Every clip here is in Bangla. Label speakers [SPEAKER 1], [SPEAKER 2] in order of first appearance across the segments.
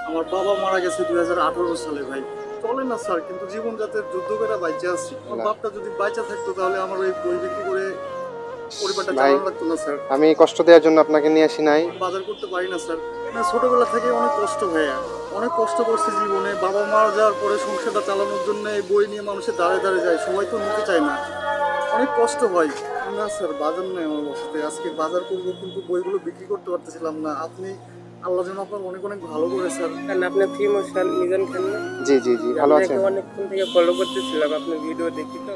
[SPEAKER 1] আমার বাবা মারা গেছে 2018 সালে ভাই। চলে না স্যার, কিন্তু জীবন যাতে যুদ্ধ করে বাইচে আছি। আমার
[SPEAKER 2] না
[SPEAKER 1] বাপটা যদি বাইচা থাকতো তাহলে আমার ওই বই বিক্রি করে পরিবারটা
[SPEAKER 2] ভাই,
[SPEAKER 1] চালানো লাগতো না স্যার।
[SPEAKER 2] আমি কষ্ট দেওয়ার জন্য আপনাকে নিয়ে আসি নাই।
[SPEAKER 1] বাজার করতে পারি না স্যার। না, ছোটবেলা থেকে অনেক কষ্ট ভাইয়া, অনেক কষ্ট করছি জীবনে। বাবা মারা যাওয়ার পরে সংসারটা চালানোর জন্য এই বই নিয়ে মানুষের দাঁড়ে দাঁড়ে যায়, সবাই তো নিতে চায় না, অনেক কষ্ট হয়। না স্যার, বাজার নেই আমার বসতে, আজকে বাজার করবো কিন্তু বইগুলো বিক্রি করতে পারতেছিলাম না। আপনি, আল্লাহ যেন আপনার অনেক অনেক ভালো করে স্যার।
[SPEAKER 3] খান, আপনি ফিমো খান, মিজান খান না?
[SPEAKER 2] জি জি জি, ভালো
[SPEAKER 3] আপনাকে
[SPEAKER 2] আছেন?
[SPEAKER 3] অনেকক্ষণ থেকে ফলো করতেছিলাম, আপনার ভিডিও দেখি তো।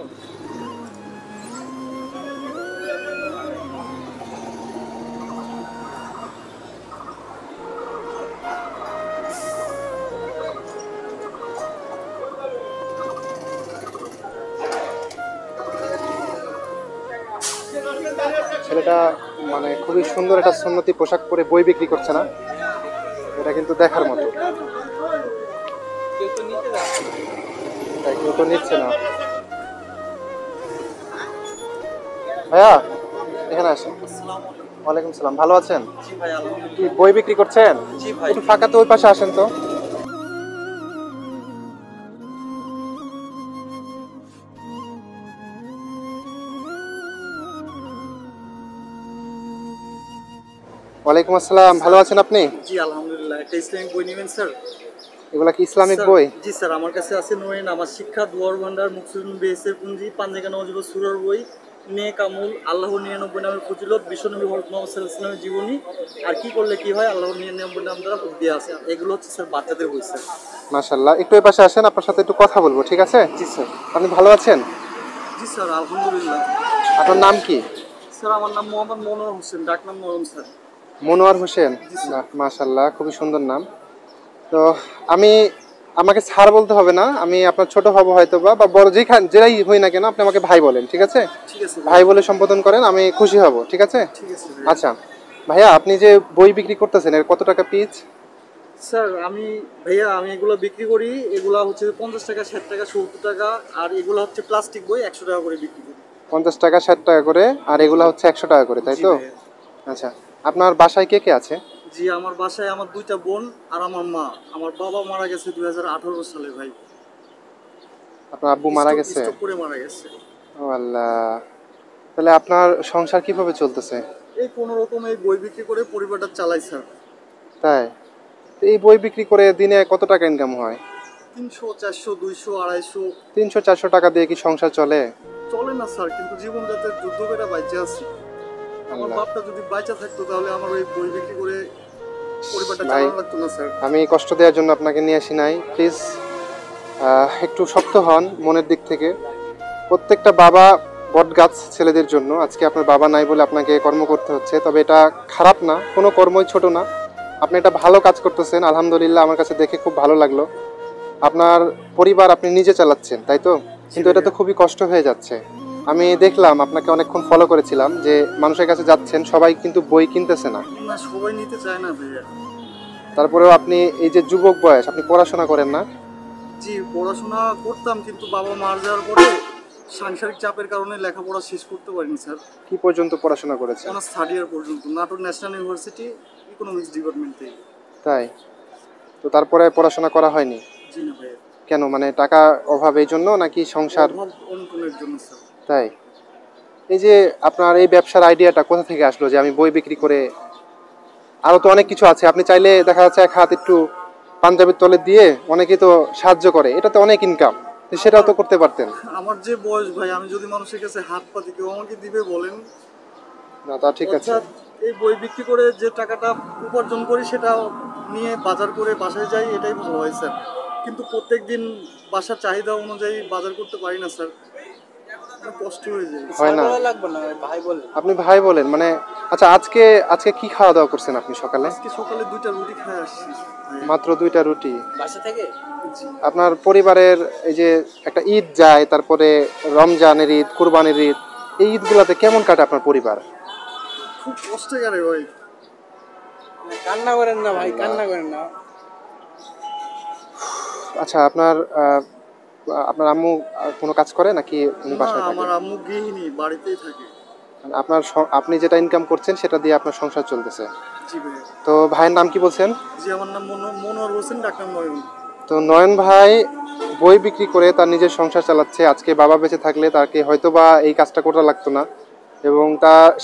[SPEAKER 2] ছেলেটা মানে খুবই সুন্দর একটা সুন্নতি পোশাক পরে বই বিক্রি করছে না? এটা কিন্তু দেখার মতো।
[SPEAKER 3] কেউ তো নিতে যাচ্ছে।
[SPEAKER 2] তাই কেউ তো নিচ্ছে না। ভাইয়া, এখানে আসেন।
[SPEAKER 1] আসসালামু আলাইকুম।
[SPEAKER 2] ওয়ালাইকুম সালাম, ভালো আছেন?
[SPEAKER 1] জি ভাই,
[SPEAKER 2] কি
[SPEAKER 1] আলহামদুলিল্লাহ।
[SPEAKER 2] বই বিক্রি করছেন?
[SPEAKER 1] জি ভাই।
[SPEAKER 2] একটু ফাঁকাতে ওই পাশে আসেন তো। ওয়ালাইকুম আসসালাম, ভালো আছেন আপনি?
[SPEAKER 1] জি আলহামদুলিল্লাহ। একটা ইসলামিক বই নেবেন স্যার?
[SPEAKER 2] এগুলা কি ইসলামিক
[SPEAKER 1] স্যার,
[SPEAKER 2] বই?
[SPEAKER 1] জি স্যার, আমার কাছে আছে নূরে নামাজ শিক্ষা, দুয়ার ভান্ডার, মুকসুদুল বেহেসের পুঞ্জি, পাঞ্জেকা নওয়াজিব সুরার বই, নেক আমুল, আল্লাহর 99 নামের ফজিলত, বিশ্বনবী হযরত মুহাম্মদ সাল্লাল্লাহু আলাইহি ওয়াসাল্লামের জীবনী, আর কি করলে কি হয়, আল্লাহর 99 নাম দ্বারা দেওয়া আছে। এগুলো হচ্ছে স্যার বাচ্চাদের বই স্যার।
[SPEAKER 2] মাশাআল্লাহ, একটু এই পাশে আসেন, আপনার সাথে একটু কথা বলবো, ঠিক আছে?
[SPEAKER 1] জি স্যার।
[SPEAKER 2] আপনি ভালো আছেন?
[SPEAKER 1] জি স্যার আলহামদুলিল্লাহ।
[SPEAKER 2] আপনার নাম কি?
[SPEAKER 1] স্যার আমার নাম মোহাম্মদ মনোয়ার হোসেন, ডাক নাম নয়ন স্যার।
[SPEAKER 2] মনোয়ার হোসেন?
[SPEAKER 1] জি স্যার।
[SPEAKER 2] বাহ, মাশাআল্লাহ, খুবই সুন্দর নাম। তো আমি, আমাকে স্যার বলতে হবে না, আমি আপনার ছোট হব হয়তো বা বড়, যেটাই হই না কেন আপনি আমাকে ভাই বলেন, ঠিক আছে?
[SPEAKER 1] ঠিক আছে ভাই।
[SPEAKER 2] ভাই বলে সম্বোধন করেন, আমি খুশি হব, ঠিক আছে?
[SPEAKER 1] ঠিক আছে ভাই।
[SPEAKER 2] আচ্ছা ভাইয়া, আপনি যে বই বিক্রি করতেছেন এর কত টাকা পিস?
[SPEAKER 1] স্যার ভাইয়া আমি এগুলো বিক্রি করি, এগুলা হচ্ছে 50 টাকা, 60 টাকা, 70 টাকা। আর এগুলো হচ্ছে প্লাস্টিক বই, 100 টাকা করে বিক্রি করি।
[SPEAKER 2] 50 টাকা, 60 টাকা করে, আর এগুলা হচ্ছে 100 টাকা করে, তাই
[SPEAKER 1] জি
[SPEAKER 2] তো?
[SPEAKER 1] ভাইয়া।
[SPEAKER 2] আচ্ছা, আপনার বাসায় কে কে আছে?
[SPEAKER 1] জি, আমার বাসায় আমার দুইটা বোন আর আমার মা। আমার বাবা মারা গেছে 2018 সালে ভাই।
[SPEAKER 2] আপনার আব্বু মারা গেছে?
[SPEAKER 1] স্ট্রোক করে মারা গেছে।
[SPEAKER 2] ও আল্লাহ, তাহলে আপনার সংসার কিভাবে চলতেছে?
[SPEAKER 1] এই কোনো রকম এই বই বিক্রি করে পরিবারটা চালাই স্যার।
[SPEAKER 2] তাই? তো এই বই বিক্রি করে দিনে কত টাকা ইনকাম হয়?
[SPEAKER 1] 300, 400, 200, 250।
[SPEAKER 2] 300-400 টাকা দিয়ে কি সংসার চলে?
[SPEAKER 1] চলে না স্যার, কিন্তু জীবন যাতে যুদ্ধ করে বাইচে আছি। আমার
[SPEAKER 2] আল্লাহ।
[SPEAKER 1] বাপটা যদি বাইচা থাকতো তাহলে আমার ওই বই বিক্রি করে পরিবারটা
[SPEAKER 2] ভাই,
[SPEAKER 1] চালানো লাগতো না স্যার।
[SPEAKER 2] আমি কষ্ট দেওয়ার জন্য আপনাকে নিয়ে আসি নাই, প্লিজ একটু শক্ত হন মনের দিক থেকে। প্রত্যেকটা বাবা বট গাছ ছেলেদের জন্য। আজকে আপনার বাবা নাই বলে আপনাকে কর্ম করতে হচ্ছে, তবে এটা খারাপ না, কোনো কর্মই ছোট না। আপনি এটা ভালো কাজ করতেছেন, আলহামদুলিল্লাহ, আমার কাছে দেখে খুব ভালো লাগলো। আপনার পরিবার আপনি নিজে চালাচ্ছেন, তাই তো? কিন্তু এটা তো খুবই কষ্ট হয়ে যাচ্ছে। আমি দেখলাম আপনাকে অনেকক্ষণ ফলো করেছিলাম যে মানুষের কাছে যাচ্ছেন, সবাই কিন্তু বই কিনতেছে না।
[SPEAKER 1] না, সবাই নিতে চায় না ভাইয়া।
[SPEAKER 2] তারপরেও আপনি এই যে যুবক বয়স, আপনি পড়াশোনা করেন না?
[SPEAKER 1] জি, পড়াশোনা করতাম, কিন্তু বাবা মারা যাওয়ার পরে সাংসারিক চাপের কারণে লেখাপড়া শেষ করতে পারিনি স্যার।
[SPEAKER 2] কি পর্যন্ত পড়াশোনা করেছেন?
[SPEAKER 1] অনার্স থার্ড ইয়ার পর্যন্ত Natore national university economics department থেকে।
[SPEAKER 2] তাই? তো তারপরে পড়াশোনা করা হয়নি?
[SPEAKER 1] জি না ভাইয়া।
[SPEAKER 2] কেন, মানে টাকা অভাব এই জন্য নাকি সংসার?
[SPEAKER 1] অভাব অনটনের জন্য স্যার।
[SPEAKER 2] তাই? এই যে আপনার এই ব্যবসার আইডিয়াটা কোথা থেকে আসলো যে আমি বই বিক্রি করে, আরো তো অনেক কিছু আছে, আপনি চাইলে দেখা যাচ্ছে এক হাত একটু পাঞ্জাবির তলে দিয়ে অনেকেই তো সাহায্য করে, এটাতে অনেক ইনকাম, সেটাও
[SPEAKER 1] আমার
[SPEAKER 2] তো করতে পারতেন।
[SPEAKER 1] আমার যে বয়স ভাই, আমি যদি মানুষের কাছে হাত পাতি কেউ আমাকে দিবে বলেন?
[SPEAKER 2] না, তা ঠিক আছে।
[SPEAKER 1] অর্থাৎ এই বই বিক্রি করে যে টাকাটা উপার্জন করি সেটা নিয়ে বাজার করে বাসায় যাই, এটাই ভালো হয় স্যার। কিন্তু প্রত্যেক দিন বাসার চাহিদা অনুযায়ী বাজার করতে পারি না স্যার, অনেক কষ্ট হয়ে যায়।
[SPEAKER 2] হয়
[SPEAKER 3] স্যার
[SPEAKER 2] না?
[SPEAKER 3] বলা লাগবে না, ভাই বলে।
[SPEAKER 2] আপনি ভাই বলেন মানে? আচ্ছা, আজকে আজকে কি খাওয়া দাওয়া করছেন আপনি সকালে?
[SPEAKER 1] আজকে সকালে দুইটা রুটি খেয়ে আসছি ভাইয়া।
[SPEAKER 2] মাত্র 2টা রুটি?
[SPEAKER 3] বাসা থেকে?
[SPEAKER 1] জি।
[SPEAKER 2] আপনার পরিবারের এই যে একটা ঈদ যায়, তারপরে রমজানের ঈদ, কুরবানির ঈদ, এই ঈদগুলাতে কেমন কাটে আপনার পরিবার?
[SPEAKER 1] খুব কষ্ট করে ভাই।
[SPEAKER 3] কান্না করেন না ভাই,
[SPEAKER 2] আল্লাহ।
[SPEAKER 3] কান্না করেন না।
[SPEAKER 2] আচ্ছা, আপনার আম্মু কোনো কাজ করে নাকি উনি
[SPEAKER 1] না,
[SPEAKER 2] বাসায় থাকে?
[SPEAKER 1] আমার আম্মু গৃহিণী, বাড়িতেই থাকে।
[SPEAKER 2] আপনার আপনি যেটা ইনকাম করছেন সেটা দিয়ে আপনার সংসার চলতেছে।
[SPEAKER 1] জি ভাই।
[SPEAKER 2] তো ভাইয়ের নাম কি বলছেন?
[SPEAKER 1] জি আমার নাম মনোয়ার হোসেন, ডাক্তার নয়ন।
[SPEAKER 2] তো নয়ন ভাই বই বিক্রি করে তার নিজের সংসার চালাচ্ছে। আজকে বাবা বেঁচে থাকলে তাকে হয়তো বা এই কাজটা করা লাগতো না, এবং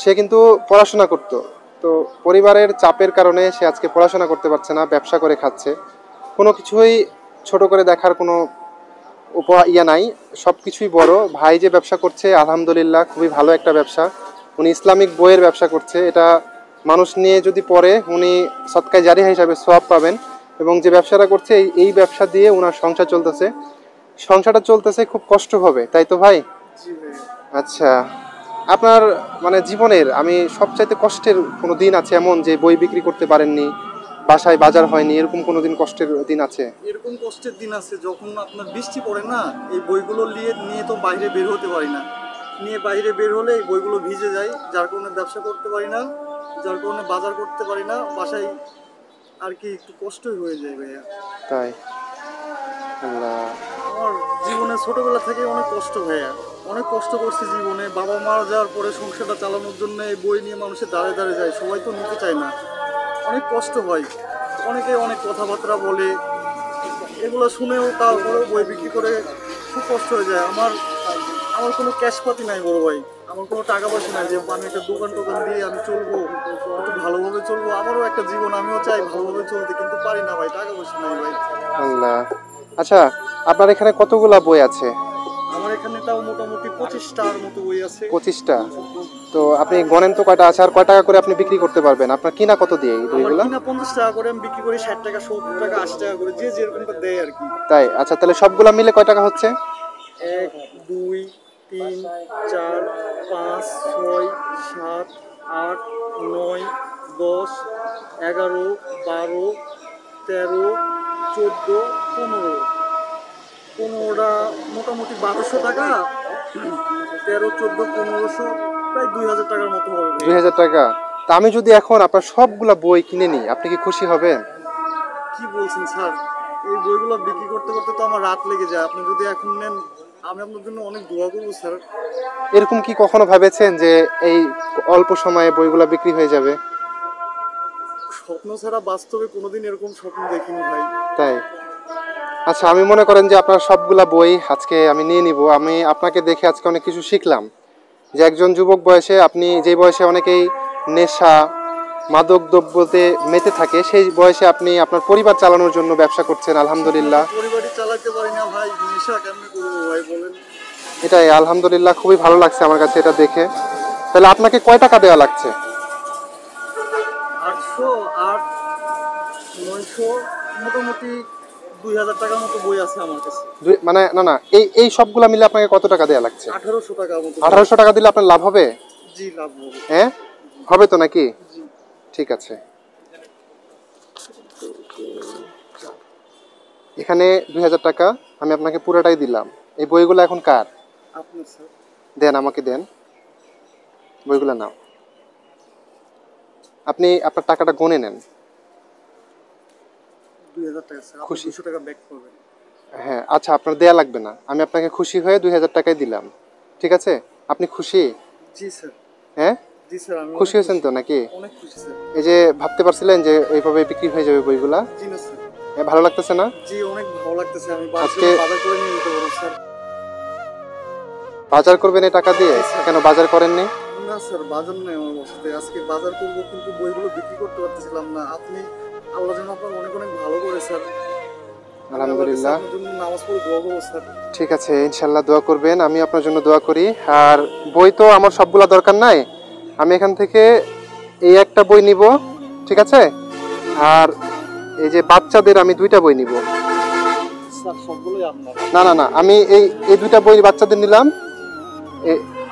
[SPEAKER 2] সে কিন্তু পড়াশোনা করতো। তো পরিবারের চাপের কারণে সে আজকে পড়াশোনা করতে পারছে না, ব্যবসা করে খাচ্ছে। কোনো কিছুই ছোট করে দেখার কোনো নাই, সব কিছুই বড়। ভাই যে ব্যবসা করছে আলহামদুলিল্লাহ খুবই ভালো একটা ব্যবসা। উনি ইসলামিক বইয়ের ব্যবসা করছে। এটা মানুষ নিয়ে যদি পড়ে উনি সদকায়ে জারিয়া হিসাবে সওয়াব পাবেন। এবং যে ব্যবসাটা করছে এই ব্যবসা দিয়ে ওনার সংসারটা চলতেছে খুব কষ্ট হবে, তাই তো ভাই?
[SPEAKER 1] জি ভাই।
[SPEAKER 2] আচ্ছা, আপনার মানে জীবনের আমি সবচাইতে কষ্টের কোনো দিন আছে এমন যে বই বিক্রি করতে পারেননি, বাসায় বাজার হয়নি, এরকম কোনো দিন কষ্টের দিন আছে?
[SPEAKER 1] এরকম কষ্টের দিন আছে যখন আপনার বৃষ্টি পড়ে না, এই বইগুলো নিয়ে নিয়ে তো বাইরে বের হতে পারি না। নিয়ে বাইরে বের হলে এই বইগুলো ভিজে যায়, যার কারণে ব্যবসা করতে পারি না, যার কারণে বাজার করতে পারি না, বাসায় আর কি একটু কষ্টই হয়ে যায় ভাইয়া।
[SPEAKER 2] তাই? আল্লাহ।
[SPEAKER 1] আমার জীবনে ছোটবেলা থেকে অনেক কষ্ট ভাইয়া, অনেক কষ্ট করছি জীবনে। বাবা মারা যাওয়ার পরে সংসারটা চালানোর জন্য এই বই নিয়ে মানুষের দাঁড়ে দাঁড়ে যায়, সবাই তো নিতে চায় না, অনেক কষ্ট হয়। অনেকে অনেক কথাবার্তা বলে, এগুলো শুনেও তারপরেও বই বিক্রি করে খুব কষ্ট হয়ে যায়। আমার আমার কোনো ক্যাশপাতি নাই বড় ভাই, আমার কোনো টাকা পয়সা নাই যে আমি একটা দোকান টোকান দিয়ে আমি চলবো, একটু ভালোভাবে চলবো। আমারও একটা জীবন, আমিও চাই ভালোভাবে চলতে, কিন্তু পারি না ভাই, টাকা পয়সা নাই ভাই।
[SPEAKER 2] আল্লাহ। আচ্ছা, আপনার এখানে কতগুলা বই আছে?
[SPEAKER 1] আমার এখানে তাও মোটামুটি 25টার মতো বই আছে।
[SPEAKER 2] 25টা? তো আপনি গণেন তো কয়টা আছে, আর কয় টাকা করে আপনি বিক্রি করতে পারবেন? আপনার কিনা কত দিয়ে এই
[SPEAKER 1] আমার
[SPEAKER 2] বইগুলা?
[SPEAKER 1] কিনা 50 টাকা করে, আমি বিক্রি করি 60 টাকা, 70 টাকা, 80 টাকা করে, যে যেরকমটা দেয় আর কি।
[SPEAKER 2] তাই? আচ্ছা, তাহলে সবগুলা মিলে কয় টাকা হচ্ছে?
[SPEAKER 1] 1 2 3 4 5 6 7 8 9 10 11 12 13 14 15, 15টা মোটামুটি 1200 টাকা, 13 14 1500, প্রায় 2000 টাকার মতো হবে ভাই।
[SPEAKER 2] 2000 টাকা? তা আমি যদি এখন আপনার সবগুলা বই কিনে নিই, আপনি কি খুশি হবেন?
[SPEAKER 1] কি বলছেন স্যার, এই বইগুলো বিক্রি করতে করতে তো আমার রাত লেগে যায়। আপনি যদি এখন নেন, আমি আপনার জন্য অনেক দোয়া করবো স্যার।
[SPEAKER 2] এরকম কি কখনো ভেবেছেন যে এই অল্প সময়ে বইগুলা বিক্রি হয়ে যাবে?
[SPEAKER 1] স্বপ্ন ছাড়া বাস্তবে কোনোদিন এরকম স্বপ্ন দেখিনি ভাই।
[SPEAKER 2] তাই? আচ্ছা, আমি মনে করেন যে আপনার সবগুলা বই আজকে আমি নিয়ে নিব। আমি আপনাকে দেখে আজকে অনেক কিছু শিখলাম, যে একজন যুবক বয়সে, আপনি যে বয়সে অনেকেই নেশা মাদক দ্রব্যতে মেতে থাকে, সেই বয়সে আপনি আপনার পরিবার চালানোর জন্য ব্যবসা করছেন, আলহামদুলিল্লাহ।
[SPEAKER 1] পরিবারই চালাতে পারি না ভাই, নেশা কেমনে করবো ভাই বলেন।
[SPEAKER 2] এটাই আলহামদুলিল্লাহ, খুবই ভালো লাগছে আমার কাছে এটা দেখে। তাহলে আপনাকে কয় টাকা দেওয়া লাগছে?
[SPEAKER 1] 800 8 900, মোটামুটি 2000 টাকার মতো বই আছে আমার কাছে।
[SPEAKER 2] মানে না না, এই সবগুলা মিলে আপনাকে কত টাকা দেওয়া লাগছে?
[SPEAKER 1] 1800 টাকার মতো।
[SPEAKER 2] 1800 টাকা দিলে আপনার লাভ হবে?
[SPEAKER 1] জি লাভ হবে।
[SPEAKER 2] হ্যাঁ, হবে তো নাকি?
[SPEAKER 1] জি।
[SPEAKER 2] ঠিক আছে, এখানে 2000 টাকা আমি আপনাকে পুরোটাই দিলাম। এই বইগুলো এখন কার?
[SPEAKER 1] আপনার স্যার।
[SPEAKER 2] দেন, আমাকে দেন, বইগুলো নাও। আপনি আপনার টাকাটা গুনে নেন।
[SPEAKER 1] 2000 টাকা স্যার, আপনি
[SPEAKER 2] খুশি?
[SPEAKER 1] 200 টাকা ব্যাক করবেন।
[SPEAKER 2] হ্যাঁ, আচ্ছা, আপনার দেয়া লাগবে না, আমি আপনাকে খুশি হয়ে 2000 টাকাই দিলাম। ঠিক আছে? আপনি খুশি?
[SPEAKER 1] জি স্যার।
[SPEAKER 2] হ্যাঁ,
[SPEAKER 1] জি স্যার, আমি
[SPEAKER 2] খুশি হয়েছেন তো নাকি?
[SPEAKER 1] অনেক খুশি স্যার।
[SPEAKER 2] এই যে ভাবতে পারছিলেন যে এইভাবে বিক্রি হয়ে যাবে বইগুলা?
[SPEAKER 1] জি না স্যার।
[SPEAKER 2] ভালো লাগতেছে না?
[SPEAKER 1] জি অনেক ভালো লাগতেছে, আমি
[SPEAKER 2] আজকে-
[SPEAKER 1] বাজার করে নিয়ে নিতে পারবো স্যার।
[SPEAKER 2] বাজার করবেন এই টাকা দিয়ে? কেন বাজার করেননি?
[SPEAKER 1] না স্যার, বাজার নেই আমার বসতে, আজকে বাজার করবো কিন্তু বইগুলো বিক্রি করতে পারতেছিলাম না। আপনি, আল্লাহ যেন আপনার অনেক অনেক ভালো করে স্যার।
[SPEAKER 2] আলহামদুলিল্লাহ।
[SPEAKER 1] আপনার জন্য নামাজ পড়ে দোয়া করবো স্যার।
[SPEAKER 2] ঠিক আছে, ইনশাল্লাহ দোয়া করবেন, আমি আপনার জন্য দোয়া করি। আর বই তো আমার সবগুলা দরকার নাই, আমি এখান থেকে এই একটা বই নিব, ঠিক আছে? আর এই যে বাচ্চাদের আমি 2টা বই নিব।
[SPEAKER 1] স্যার সবগুলোই আপনার।
[SPEAKER 2] না না না, আমি এই 2টা বই বাচ্চাদের নিলাম।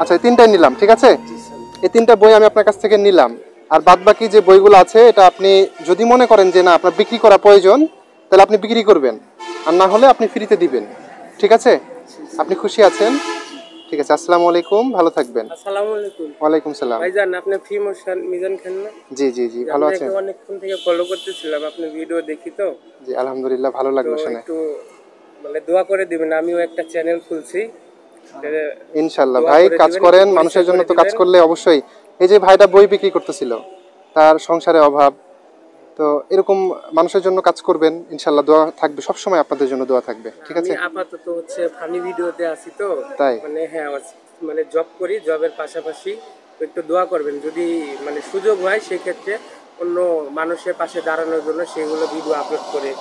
[SPEAKER 2] আচ্ছা, এই 3টাই নিলাম, ঠিক আছে?
[SPEAKER 1] জি স্যার।
[SPEAKER 2] এই 3টা বই আমি আপনার কাছ থেকে নিলাম। আর বাদ বাকি যে বইগুলো আছে, এটা আপনি যদি মনে করেন যে না আপনার বিক্রি করা প্রয়োজন, তাহলে আপনি বিক্রি করবেন, আর না হলে আপনি ফ্রিতে দিবেন, ঠিক আছে? আপনি খুশি আছেন? ঠিক আছে, আসসালামু আলাইকুম, ভালো থাকবেন।
[SPEAKER 3] আসসালামু আলাইকুম।
[SPEAKER 2] ওয়ালাইকুম সালাম।
[SPEAKER 3] ভাইজান, আপনি ফি মিজান খান না?
[SPEAKER 2] জি জি জি, ভালো আছেন?
[SPEAKER 3] আপনাকে অনেকক্ষণ থেকে ফলো করতেছিলাম, আপনার ভিডিও দেখি তো।
[SPEAKER 2] জি আলহামদুলিল্লাহ, ভালো
[SPEAKER 3] তো
[SPEAKER 2] লাগলো শুনে।
[SPEAKER 3] একটু মানে দোয়া করে দিবেন, আমিও একটা চ্যানেল খুলছি,
[SPEAKER 2] ইনশাল্লাহ
[SPEAKER 3] দোয়া
[SPEAKER 2] ভাই,
[SPEAKER 3] করে
[SPEAKER 2] কাজ
[SPEAKER 3] দিবেন,
[SPEAKER 2] করেন,
[SPEAKER 3] একটু
[SPEAKER 2] মানুষের
[SPEAKER 3] পরিচয়
[SPEAKER 2] জন্য
[SPEAKER 3] করে
[SPEAKER 2] তো কাজ
[SPEAKER 3] দিবেন।
[SPEAKER 2] করলে অবশ্যই। এই যে ভাইটা বই বিক্রি করতেছিল, তার সংসারে অভাব, তো এরকম মানুষের জন্য কাজ করবেন, ইনশাল্লাহ দোয়া থাকবে, সবসময় আপনাদের জন্য দোয়া থাকবে, ঠিক
[SPEAKER 3] আমি
[SPEAKER 2] আছে?
[SPEAKER 3] আপাতত হচ্ছে ফানি ভিডিওতে আছি তো,
[SPEAKER 2] তাই
[SPEAKER 3] মানে হ্যাঁ মানে জব করি, জবের পাশাপাশি একটু দোয়া করবেন, যদি মানে সুযোগ হয় সেক্ষেত্রে অন্য মানুষের পাশে দাঁড়ানোর জন্য সেগুলো ভিডিও আপলোড করে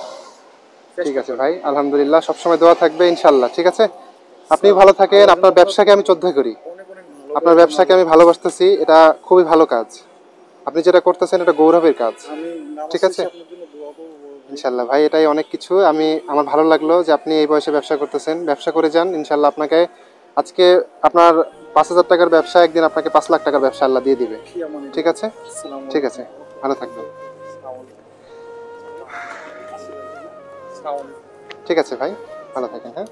[SPEAKER 2] ঠিক
[SPEAKER 3] চেষ্টা
[SPEAKER 2] আছে
[SPEAKER 3] করব।
[SPEAKER 2] ভাই, আলহামদুলিল্লাহ, সবসময় দোয়া থাকবে ইনশাল্লাহ, ঠিক আছে? আপনি
[SPEAKER 1] স্যার,
[SPEAKER 2] ভালো থাকেন,
[SPEAKER 1] আল্লাহ যেন
[SPEAKER 2] আপনার
[SPEAKER 1] আপনার
[SPEAKER 2] ব্যবসাকে আমি শ্রদ্ধা করি,
[SPEAKER 1] অনেক অনেক
[SPEAKER 2] আপনার
[SPEAKER 1] ভালো
[SPEAKER 2] ব্যবসাকে আমি ভালোবাসতেছি, এটা খুবই ভালো কাজ। আপনি যেটা করতেছেন এটা গৌরবের কাজ,
[SPEAKER 1] আমি নামাজ
[SPEAKER 2] ঠিক আছে?
[SPEAKER 1] শেষে আপনার জন্য দোয়া করবো বড় ভাই।
[SPEAKER 2] ইনশাল্লাহ ভাই, এটাই অনেক কিছু। আমার ভালো লাগলো যে আপনি এই বয়সে ব্যবসা করতেছেন, ব্যবসা করে যান ইনশাল্লাহ। আপনাকে আজকে আপনার 5,000 টাকার ব্যবসা একদিন আপনাকে 5 লাখ টাকার ব্যবসা আল্লাহ দিয়ে দিবে,
[SPEAKER 1] ফি
[SPEAKER 2] ঠিক
[SPEAKER 1] আমানিল্লাহ।
[SPEAKER 2] আছে?
[SPEAKER 1] আসসালামু
[SPEAKER 2] ঠিক
[SPEAKER 1] আলাইকুম।
[SPEAKER 2] আছে, ভালো থাকবেন।
[SPEAKER 1] আসসালামু আলাইকুম। আসসালামু আলাইকুম।
[SPEAKER 2] ঠিক আছে ভাই, ভালো থাকেন, হ্যাঁ।